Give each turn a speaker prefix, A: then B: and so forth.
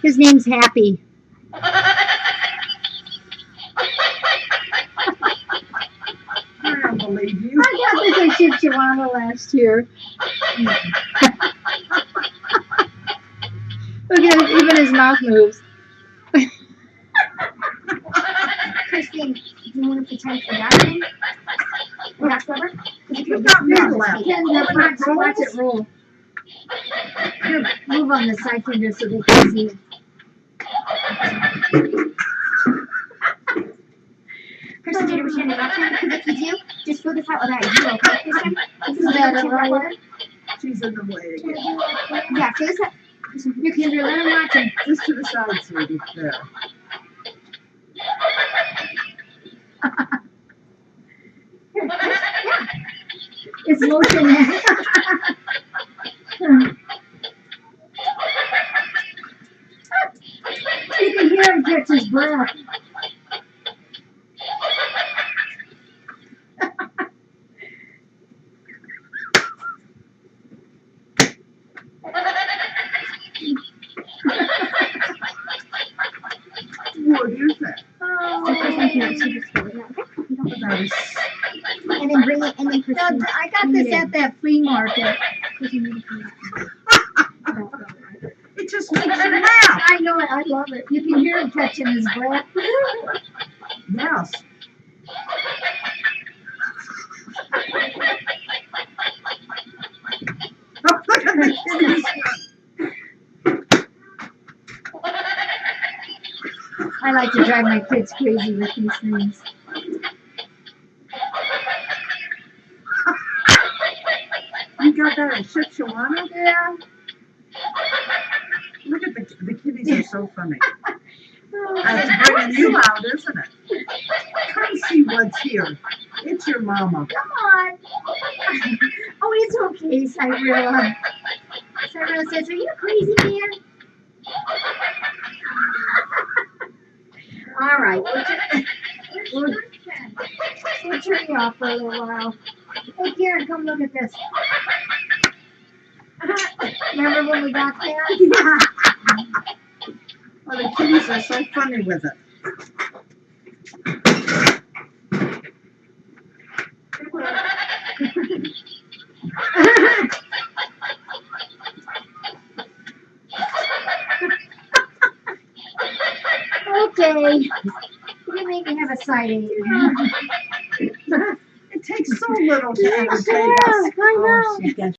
A: His name's Happy.
B: I don't believe you.
A: I got this in Chihuahua last year. Look at him, even his mouth moves.
C: Christine, do you want to pretend for that one? Or that rubber?
B: You've got me left.
A: Watch it roll. Here, move on the side finger so they can see.
C: Christine, did you ever stand in that time? Because if you do, just fill this out without you, okay, Christine? This is
A: that right?
B: She's in the way again.
C: Yeah, fill this out.
A: You can do let him watch him.
B: Just to the side, sweetie. There.
A: It's motion. You can hear him catch his breath.
B: What is that?
C: And then bring it, and then Christine.
A: I got this at that flea market.
B: It just makes you laugh.
A: I know it. I love it. You can hear him catching his breath.
B: Yes. Oh, look at the kitties.
A: I like to drive my kids crazy with these things.
B: You got that at Chihuahua?
A: Yeah.
B: Look at the kitties are so funny. That's bringing you out, isn't it? Come see what's here. It's your mama.
A: Come on. Oh, it's okay, Cyrilla.
C: Cyrilla says, are you crazy, man?
A: All right. We'll turn you off for a little while. Hey, Karen, come look at this. Remember when we got there?
B: Yeah. Oh, the kitties are so funny with it.
A: Okay. You make me have a side ache.
B: It takes so little to entertain us.
A: I know.
B: Oh, she gets